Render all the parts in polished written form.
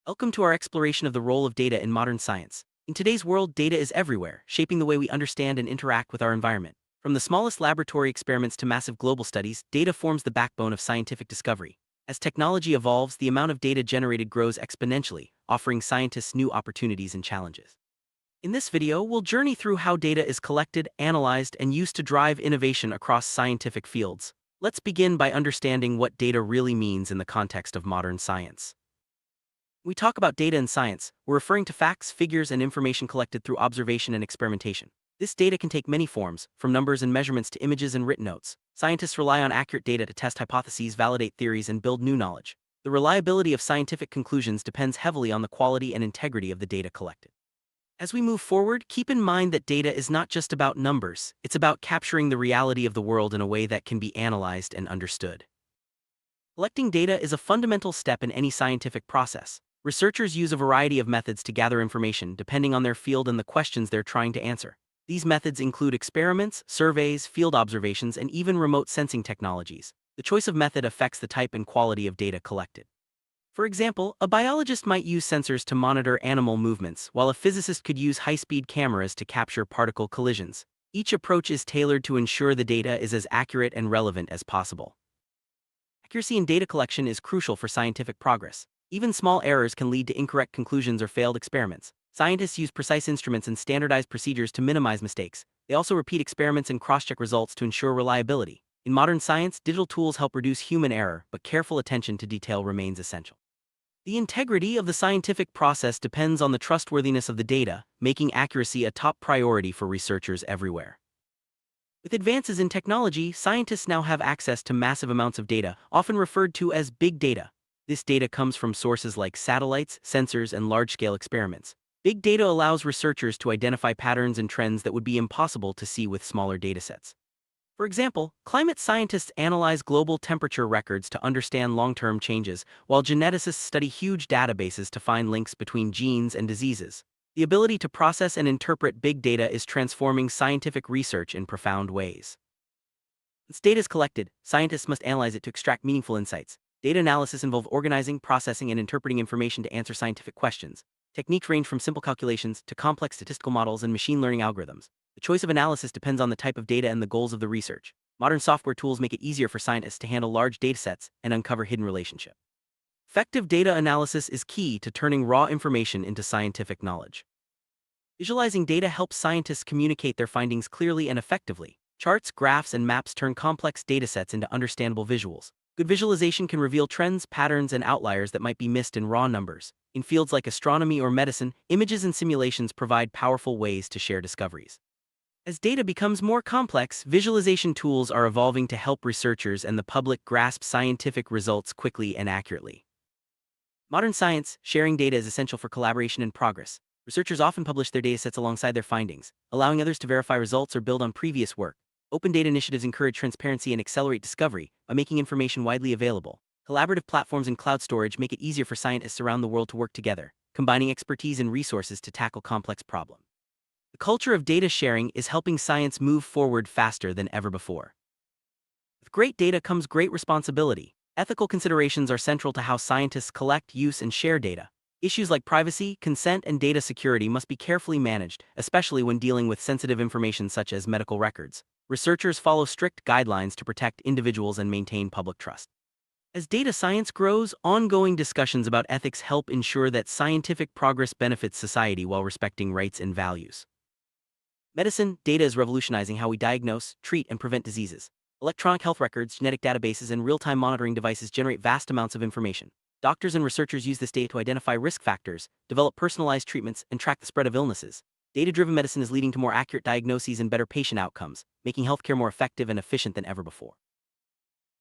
Welcome to our exploration of the role of data in modern science. In today's world, data is everywhere, shaping the way we understand and interact with our environment. From the smallest laboratory experiments to massive global studies, data forms the backbone of scientific discovery. As technology evolves, the amount of data generated grows exponentially, offering scientists new opportunities and challenges. In this video, we'll journey through how data is collected, analyzed, and used to drive innovation across scientific fields. Let's begin by understanding what data really means in the context of modern science. When we talk about data in science, we're referring to facts, figures, and information collected through observation and experimentation. This data can take many forms, from numbers and measurements to images and written notes. Scientists rely on accurate data to test hypotheses, validate theories, and build new knowledge. The reliability of scientific conclusions depends heavily on the quality and integrity of the data collected. As we move forward, keep in mind that data is not just about numbers, it's about capturing the reality of the world in a way that can be analyzed and understood. Collecting data is a fundamental step in any scientific process. Researchers use a variety of methods to gather information depending on their field and the questions they're trying to answer. These methods include experiments, surveys, field observations, and even remote sensing technologies. The choice of method affects the type and quality of data collected. For example, a biologist might use sensors to monitor animal movements, while a physicist could use high-speed cameras to capture particle collisions. Each approach is tailored to ensure the data is as accurate and relevant as possible. Accuracy in data collection is crucial for scientific progress. Even small errors can lead to incorrect conclusions or failed experiments. Scientists use precise instruments and standardized procedures to minimize mistakes. They also repeat experiments and cross-check results to ensure reliability. In modern science, digital tools help reduce human error, but careful attention to detail remains essential. The integrity of the scientific process depends on the trustworthiness of the data, making accuracy a top priority for researchers everywhere. With advances in technology, scientists now have access to massive amounts of data, often referred to as big data. This data comes from sources like satellites, sensors, and large-scale experiments. Big data allows researchers to identify patterns and trends that would be impossible to see with smaller datasets. For example, climate scientists analyze global temperature records to understand long-term changes, while geneticists study huge databases to find links between genes and diseases. The ability to process and interpret big data is transforming scientific research in profound ways. Once data is collected, scientists must analyze it to extract meaningful insights. Data analysis involves organizing, processing, and interpreting information to answer scientific questions. Techniques range from simple calculations to complex statistical models and machine learning algorithms. The choice of analysis depends on the type of data and the goals of the research. Modern software tools make it easier for scientists to handle large datasets and uncover hidden relationships. Effective data analysis is key to turning raw information into scientific knowledge. Visualizing data helps scientists communicate their findings clearly and effectively. Charts, graphs, and maps turn complex datasets into understandable visuals. Good visualization can reveal trends, patterns, and outliers that might be missed in raw numbers. In fields like astronomy or medicine, images and simulations provide powerful ways to share discoveries. As data becomes more complex, visualization tools are evolving to help researchers and the public grasp scientific results quickly and accurately. Modern science, sharing data is essential for collaboration and progress. Researchers often publish their datasets alongside their findings, allowing others to verify results or build on previous work. Open data initiatives encourage transparency and accelerate discovery by making information widely available. Collaborative platforms and cloud storage make it easier for scientists around the world to work together, combining expertise and resources to tackle complex problems. The culture of data sharing is helping science move forward faster than ever before. With great data comes great responsibility. Ethical considerations are central to how scientists collect, use, and share data. Issues like privacy, consent, and data security must be carefully managed, especially when dealing with sensitive information such as medical records. Researchers follow strict guidelines to protect individuals and maintain public trust. As data science grows, ongoing discussions about ethics help ensure that scientific progress benefits society while respecting rights and values. Medicine, data is revolutionizing how we diagnose, treat, and prevent diseases. Electronic health records, genetic databases, and real-time monitoring devices generate vast amounts of information. Doctors and researchers use this data to identify risk factors, develop personalized treatments, and track the spread of illnesses. Data-driven medicine is leading to more accurate diagnoses and better patient outcomes, making healthcare more effective and efficient than ever before.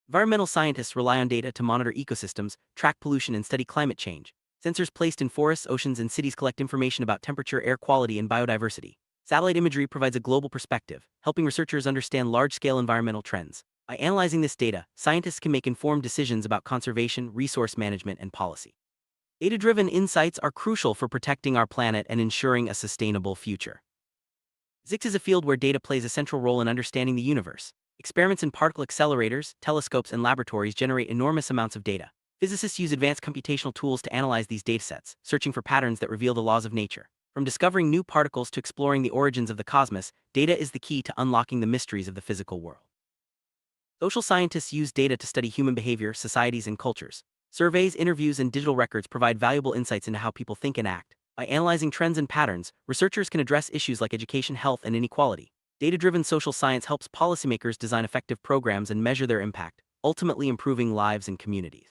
Environmental scientists rely on data to monitor ecosystems, track pollution, and study climate change. Sensors placed in forests, oceans, and cities collect information about temperature, air quality, and biodiversity. Satellite imagery provides a global perspective, helping researchers understand large-scale environmental trends. By analyzing this data, scientists can make informed decisions about conservation, resource management, and policy. Data-driven insights are crucial for protecting our planet and ensuring a sustainable future. Physics is a field where data plays a central role in understanding the universe. Experiments in particle accelerators, telescopes, and laboratories generate enormous amounts of data. Physicists use advanced computational tools to analyze these datasets, searching for patterns that reveal the laws of nature. From discovering new particles to exploring the origins of the cosmos, data is the key to unlocking the mysteries of the physical world. Social scientists use data to study human behavior, societies, and cultures. Surveys, interviews, and digital records provide valuable insights into how people think and act. By analyzing trends and patterns, researchers can address issues like education, health, and inequality. Data-driven social science helps policymakers design effective programs and measure their impact, ultimately improving lives and communities.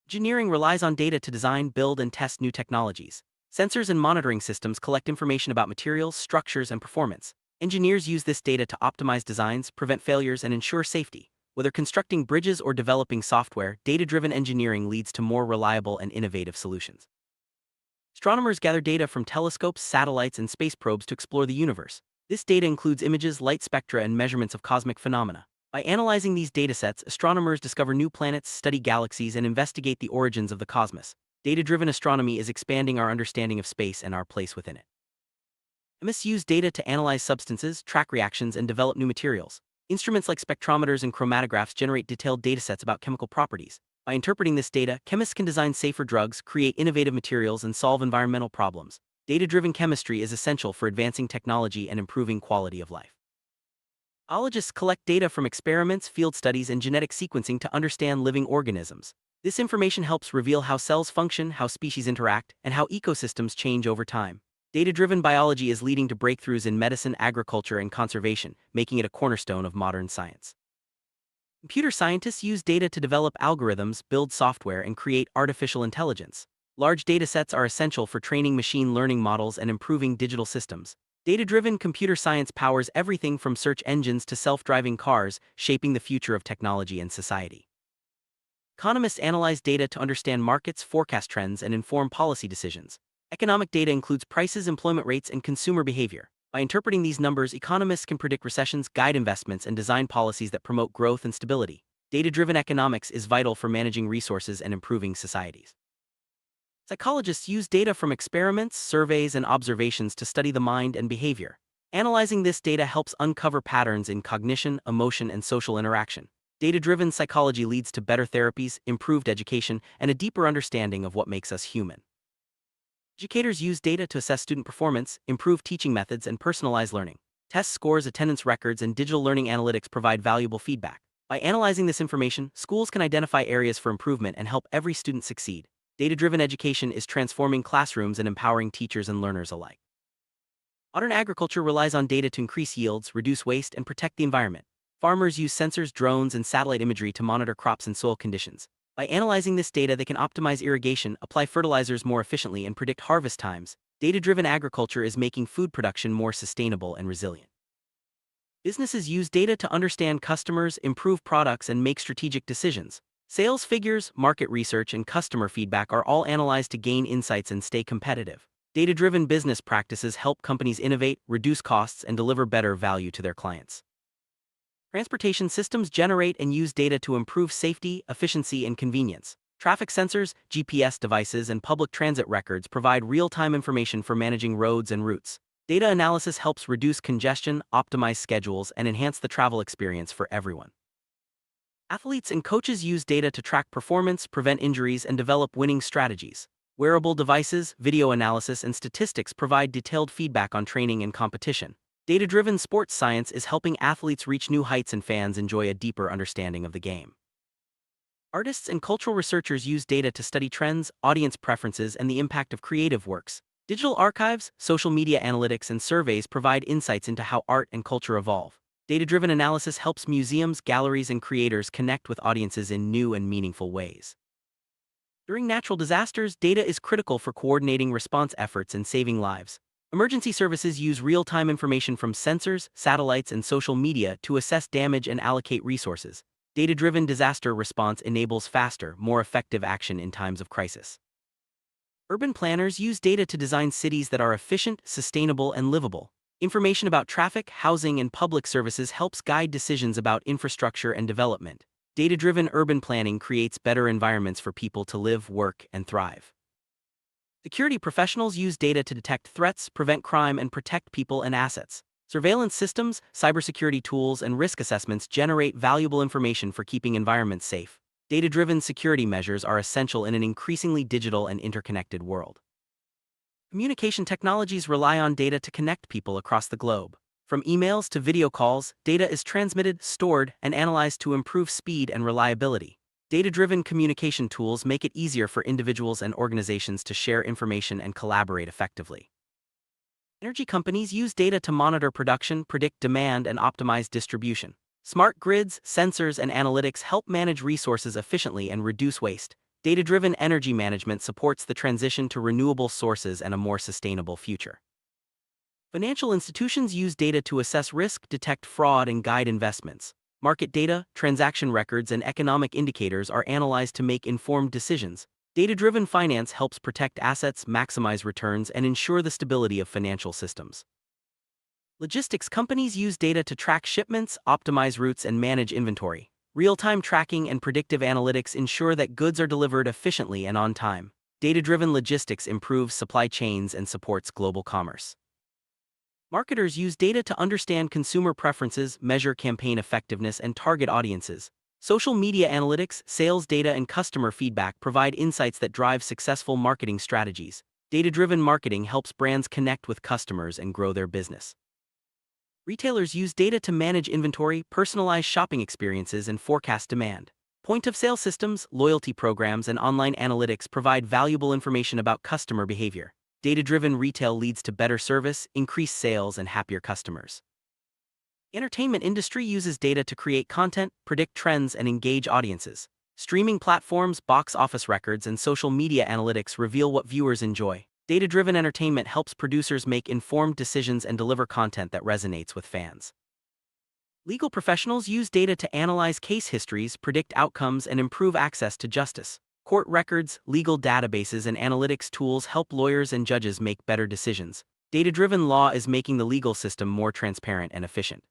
Engineering relies on data to design, build, and test new technologies. Sensors and monitoring systems collect information about materials, structures, and performance. Engineers use this data to optimize designs, prevent failures, and ensure safety. Whether constructing bridges or developing software, data-driven engineering leads to more reliable and innovative solutions. Astronomers gather data from telescopes, satellites, and space probes to explore the universe. This data includes images, light spectra, and measurements of cosmic phenomena. By analyzing these datasets, astronomers discover new planets, study galaxies, and investigate the origins of the cosmos. Data-driven astronomy is expanding our understanding of space and our place within it. Chemists use data to analyze substances, track reactions, and develop new materials. Instruments like spectrometers and chromatographs generate detailed datasets about chemical properties. By interpreting this data, chemists can design safer drugs, create innovative materials, and solve environmental problems. Data-driven chemistry is essential for advancing technology and improving quality of life. Biologists collect data from experiments, field studies, and genetic sequencing to understand living organisms. This information helps reveal how cells function, how species interact, and how ecosystems change over time. Data-driven biology is leading to breakthroughs in medicine, agriculture, and conservation, making it a cornerstone of modern science. Computer scientists use data to develop algorithms, build software, and create artificial intelligence. Large datasets are essential for training machine learning models and improving digital systems. Data-driven computer science powers everything from search engines to self-driving cars, shaping the future of technology and society. Economists analyze data to understand markets, forecast trends, and inform policy decisions. Economic data includes prices, employment rates, and consumer behavior. By interpreting these numbers, economists can predict recessions, guide investments, and design policies that promote growth and stability. Data-driven economics is vital for managing resources and improving societies. Psychologists use data from experiments, surveys, and observations to study the mind and behavior. Analyzing this data helps uncover patterns in cognition, emotion, and social interaction. Data-driven psychology leads to better therapies, improved education, and a deeper understanding of what makes us human. Educators use data to assess student performance, improve teaching methods, and personalize learning. Test scores, attendance records, and digital learning analytics provide valuable feedback. By analyzing this information, schools can identify areas for improvement and help every student succeed. Data-driven education is transforming classrooms and empowering teachers and learners alike. Modern agriculture relies on data to increase yields, reduce waste, and protect the environment. Farmers use sensors, drones, and satellite imagery to monitor crops and soil conditions. By analyzing this data, they can optimize irrigation, apply fertilizers more efficiently, and predict harvest times. Data-driven agriculture is making food production more sustainable and resilient. Businesses use data to understand customers, improve products, and make strategic decisions. Sales figures, market research, and customer feedback are all analyzed to gain insights and stay competitive. Data-driven business practices help companies innovate, reduce costs, and deliver better value to their clients. Transportation systems generate and use data to improve safety, efficiency, and convenience. Traffic sensors, GPS devices, and public transit records provide real-time information for managing roads and routes. Data analysis helps reduce congestion, optimize schedules, and enhance the travel experience for everyone. Athletes and coaches use data to track performance, prevent injuries, and develop winning strategies. Wearable devices, video analysis, and statistics provide detailed feedback on training and competition. Data-driven sports science is helping athletes reach new heights and fans enjoy a deeper understanding of the game. Artists and cultural researchers use data to study trends, audience preferences, and the impact of creative works. Digital archives, social media analytics, and surveys provide insights into how art and culture evolve. Data-driven analysis helps museums, galleries, and creators connect with audiences in new and meaningful ways. During natural disasters, data is critical for coordinating response efforts and saving lives. Emergency services use real-time information from sensors, satellites, and social media to assess damage and allocate resources. Data-driven disaster response enables faster, more effective action in times of crisis. Urban planners use data to design cities that are efficient, sustainable, and livable. Information about traffic, housing, and public services helps guide decisions about infrastructure and development. Data-driven urban planning creates better environments for people to live, work, and thrive. Security professionals use data to detect threats, prevent crime, and protect people and assets. Surveillance systems, cybersecurity tools, and risk assessments generate valuable information for keeping environments safe. Data-driven security measures are essential in an increasingly digital and interconnected world. Communication technologies rely on data to connect people across the globe. From emails to video calls, data is transmitted, stored, and analyzed to improve speed and reliability. Data-driven communication tools make it easier for individuals and organizations to share information and collaborate effectively. Energy companies use data to monitor production, predict demand, and optimize distribution. Smart grids, sensors, and analytics help manage resources efficiently and reduce waste. Data-driven energy management supports the transition to renewable sources and a more sustainable future. Financial institutions use data to assess risk, detect fraud, and guide investments. Market data, transaction records, and economic indicators are analyzed to make informed decisions. Data-driven finance helps protect assets, maximize returns, and ensure the stability of financial systems. Logistics companies use data to track shipments, optimize routes, and manage inventory. Real-time tracking and predictive analytics ensure that goods are delivered efficiently and on time. Data-driven logistics improves supply chains and supports global commerce. Marketers use data to understand consumer preferences, measure campaign effectiveness, and target audiences. Social media analytics, sales data, and customer feedback provide insights that drive successful marketing strategies. Data-driven marketing helps brands connect with customers and grow their business. Retailers use data to manage inventory, personalize shopping experiences, and forecast demand. Point-of-sale systems, loyalty programs, and online analytics provide valuable information about customer behavior. Data-driven retail leads to better service, increased sales, and happier customers. The entertainment industry uses data to create content, predict trends, and engage audiences. Streaming platforms, box office records, and social media analytics reveal what viewers enjoy. Data-driven entertainment helps producers make informed decisions and deliver content that resonates with fans. Legal professionals use data to analyze case histories, predict outcomes, and improve access to justice. Court records, legal databases, and analytics tools help lawyers and judges make better decisions. Data-driven law is making the legal system more transparent and efficient.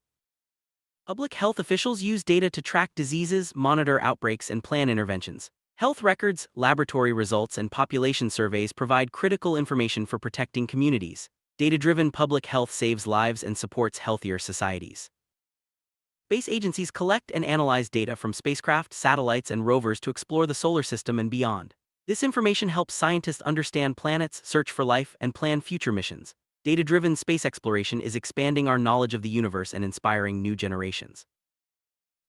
Public health officials use data to track diseases, monitor outbreaks, and plan interventions. Health records, laboratory results, and population surveys provide critical information for protecting communities. Data-driven public health saves lives and supports healthier societies. Space agencies collect and analyze data from spacecraft, satellites, and rovers to explore the solar system and beyond. This information helps scientists understand planets, search for life, and plan future missions. Data-driven space exploration is expanding our knowledge of the universe and inspiring new generations.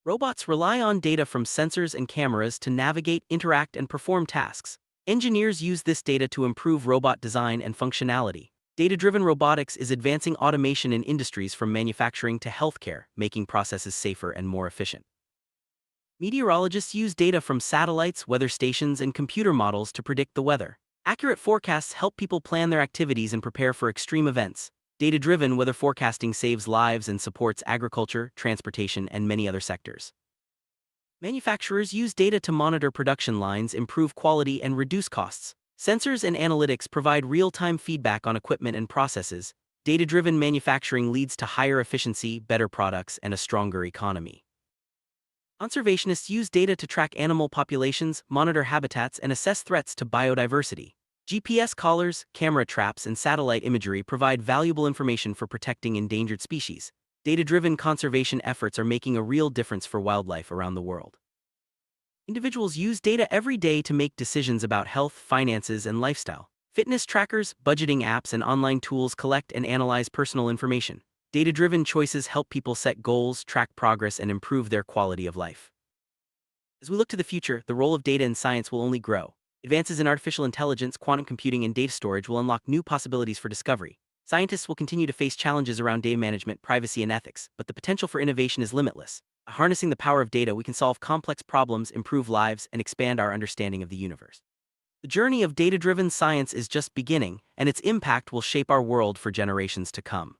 Robots rely on data from sensors and cameras to navigate, interact, and perform tasks. Engineers use this data to improve robot design and functionality. Data-driven robotics is advancing automation in industries from manufacturing to healthcare, making processes safer and more efficient. Meteorologists use data from satellites, weather stations, and computer models to predict the weather. Accurate forecasts help people plan their activities and prepare for extreme events. Data-driven weather forecasting saves lives and supports agriculture, transportation, and many other sectors. Manufacturers use data to monitor production lines, improve quality, and reduce costs. Sensors and analytics provide real-time feedback on equipment and processes. Data-driven manufacturing leads to higher efficiency, better products, and a stronger economy. Conservationists use data to track animal populations, monitor habitats, and assess threats to biodiversity. GPS collars, camera traps, and satellite imagery provide valuable information for protecting endangered species. Data-driven conservation efforts are making a real difference for wildlife around the world. Individuals use data every day to make decisions about health, finances, and lifestyle. Fitness trackers, budgeting apps, and online tools collect and analyze personal information. Data-driven choices help people set goals, track progress, and improve their quality of life. As we look to the future, the role of data in science will only grow. Advances in artificial intelligence, quantum computing, and data storage will unlock new possibilities for discovery. Scientists will continue to face challenges around data management, privacy, and ethics, but the potential for innovation is limitless. By harnessing the power of data, we can solve complex problems, improve lives, and expand our understanding of the universe. The journey of data-driven science is just beginning, and its impact will shape our world for generations to come.